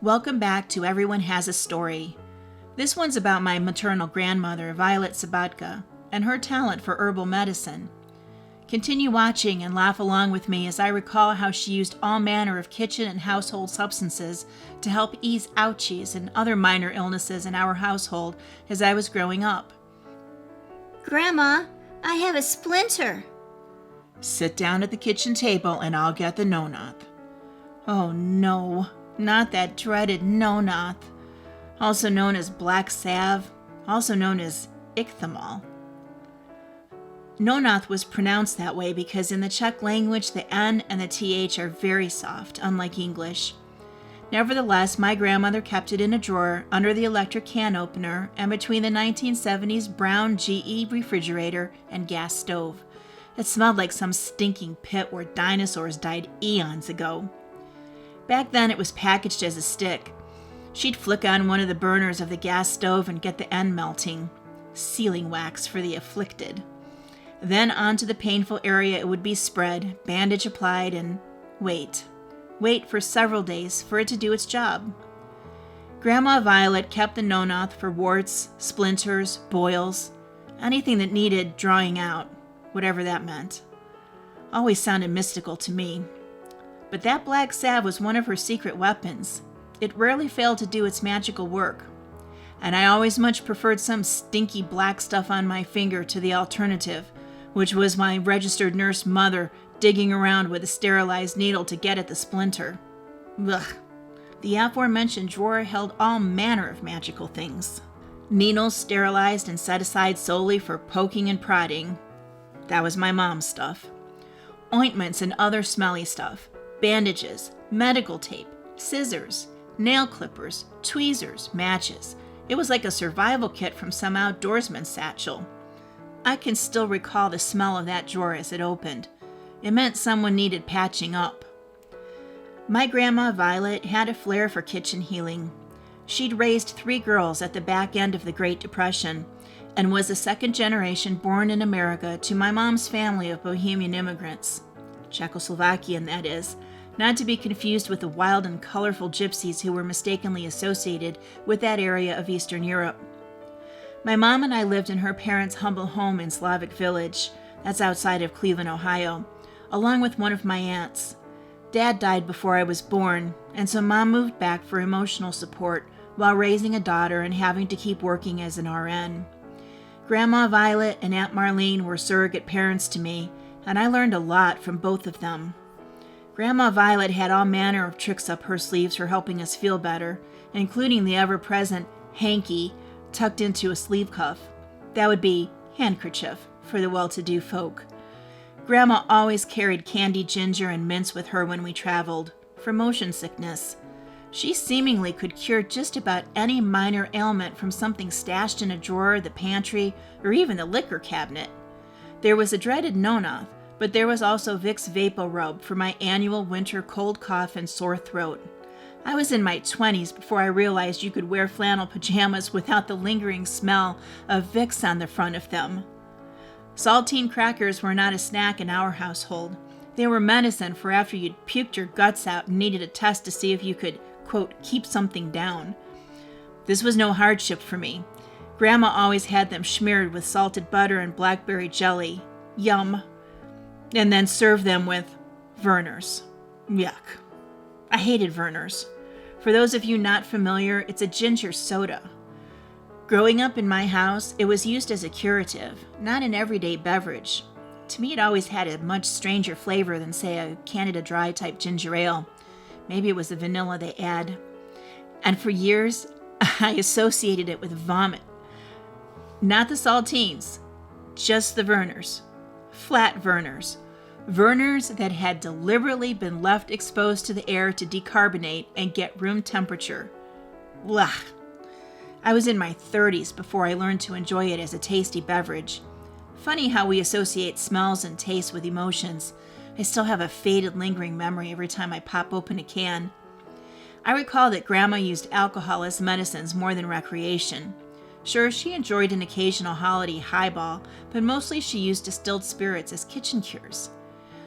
Welcome back to Everyone Has a Story. This one's about my maternal grandmother, Violet Sabatka, and her talent for herbal medicine. Continue watching and laugh along with me as I recall how she used all manner of kitchen and household substances to help ease ouchies and other minor illnesses in our household as I was growing up. Grandma, I have a splinter. Sit down at the kitchen table and I'll get the no-noth. Oh no, not that dreaded no-noth, also known as black salve, also known as ichthymol. No-noth was pronounced that way because in the Czech language the N and the TH are very soft, unlike English. Nevertheless, my grandmother kept it in a drawer under the electric can opener and between the 1970s brown GE refrigerator and gas stove. It smelled like some stinking pit where dinosaurs died eons ago. Back then it was packaged as a stick. She'd flick on one of the burners of the gas stove and get the end melting. Sealing wax for the afflicted. Then onto the painful area it would be spread, bandage applied, and wait. Wait for several days for it to do its job. Grandma Violet kept the no-noth for warts, splinters, boils, anything that needed drawing out, whatever that meant. Always sounded mystical to me. But that black salve was one of her secret weapons. It rarely failed to do its magical work. And I always much preferred some stinky black stuff on my finger to the alternative, which was my registered nurse mother digging around with a sterilized needle to get at the splinter. Ugh. The aforementioned drawer held all manner of magical things. Needles sterilized and set aside solely for poking and prodding. That was my mom's stuff. Ointments and other smelly stuff. Bandages, medical tape, scissors, nail clippers, tweezers, matches. It was like a survival kit from some outdoorsman's satchel. I can still recall the smell of that drawer as it opened. It meant someone needed patching up. My grandma Violet had a flair for kitchen healing. She'd raised 3 girls at the back end of the Great Depression and was the second generation born in America to my mom's family of Bohemian immigrants. Czechoslovakian, that is, not to be confused with the wild and colorful gypsies who were mistakenly associated with that area of Eastern Europe. My mom and I lived in her parents' humble home in Slavic Village, that's outside of Cleveland, Ohio, along with one of my aunts. Dad died before I was born, and so Mom moved back for emotional support while raising a daughter and having to keep working as an RN. Grandma Violet and Aunt Marlene were surrogate parents to me, and I learned a lot from both of them. Grandma Violet had all manner of tricks up her sleeves for helping us feel better, including the ever-present hanky tucked into a sleeve cuff. That would be handkerchief for the well-to-do folk. Grandma always carried candied ginger and mints with her when we traveled, for motion sickness. She seemingly could cure just about any minor ailment from something stashed in a drawer, the pantry, or even the liquor cabinet. There was a dreaded no-noth, but there was also Vicks Vapor Rub for my annual winter cold cough and sore throat. I was in my 20s before I realized you could wear flannel pajamas without the lingering smell of Vicks on the front of them. Saltine crackers were not a snack in our household. They were medicine for after you'd puked your guts out and needed a test to see if you could, quote, keep something down. This was no hardship for me. Grandma always had them smeared with salted butter and blackberry jelly. Yum. And then served them with Vernors. Yuck. I hated Vernors. For those of you not familiar, it's a ginger soda. Growing up in my house, it was used as a curative, not an everyday beverage. To me, it always had a much stranger flavor than, say, a Canada Dry type ginger ale. Maybe it was the vanilla they add. And for years, I associated it with vomit. Not the saltines, just the Vernors. Flat Vernors. Vernors that had deliberately been left exposed to the air to decarbonate and get room temperature. Blah. I was in my 30s before I learned to enjoy it as a tasty beverage. Funny how we associate smells and tastes with emotions. I still have a faded, lingering memory every time I pop open a can. I recall that Grandma used alcohol as medicines more than recreation. Sure, she enjoyed an occasional holiday highball, but mostly she used distilled spirits as kitchen cures.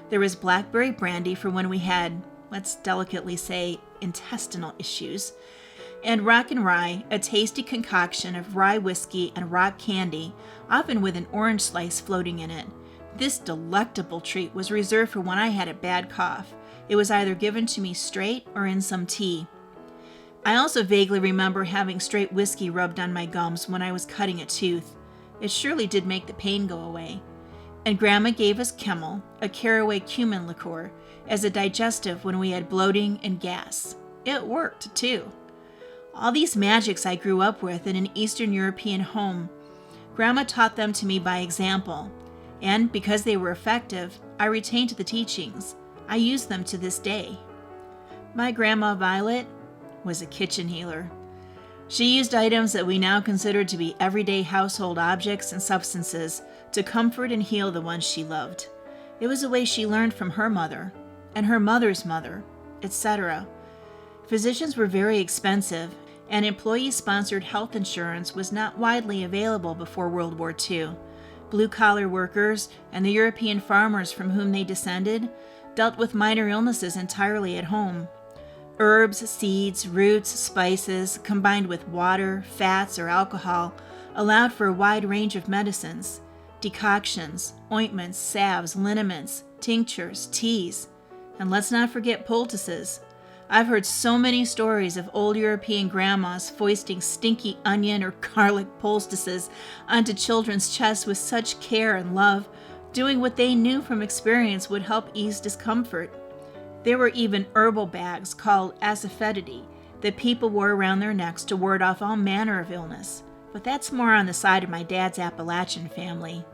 There was blackberry brandy for when we had, let's delicately say, intestinal issues, and rock and rye, a tasty concoction of rye whiskey and rock candy, often with an orange slice floating in it. This delectable treat was reserved for when I had a bad cough. It was either given to me straight or in some tea. I also vaguely remember having straight whiskey rubbed on my gums when I was cutting a tooth. It surely did make the pain go away. And Grandma gave us Kemmel, a caraway cumin liqueur, as a digestive when we had bloating and gas. It worked, too. All these magics I grew up with in an Eastern European home. Grandma taught them to me by example, and because they were effective, I retained the teachings. I use them to this day. My grandma Violet was a kitchen healer. She used items that we now consider to be everyday household objects and substances to comfort and heal the ones she loved. It was a way she learned from her mother, and her mother's mother, etc. Physicians were very expensive, and employee-sponsored health insurance was not widely available before World War II. Blue-collar workers and the European farmers from whom they descended dealt with minor illnesses entirely at home. Herbs, seeds, roots, spices, combined with water, fats, or alcohol, allowed for a wide range of medicines, decoctions, ointments, salves, liniments, tinctures, teas, and let's not forget poultices. I've heard so many stories of old European grandmas foisting stinky onion or garlic poultices onto children's chests with such care and love, doing what they knew from experience would help ease discomfort. There were even herbal bags called asafoetida that people wore around their necks to ward off all manner of illness, but that's more on the side of my dad's Appalachian family.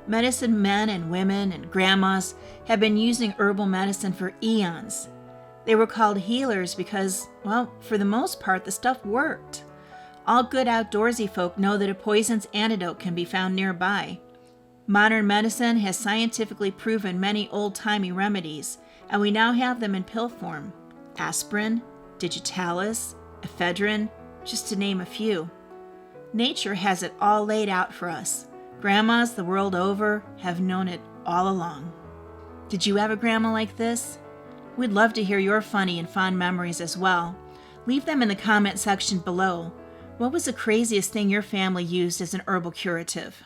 Medicine men and women and grandmas have been using herbal medicine for eons. They were called healers because, well, for the most part, the stuff worked. All good outdoorsy folk know that a poison's antidote can be found nearby. Modern medicine has scientifically proven many old-timey remedies, and we now have them in pill form. Aspirin, digitalis, ephedrine, just to name a few. Nature has it all laid out for us. Grandmas the world over have known it all along. Did you have a grandma like this? We'd love to hear your funny and fond memories as well. Leave them in the comment section below. What was the craziest thing your family used as an herbal curative?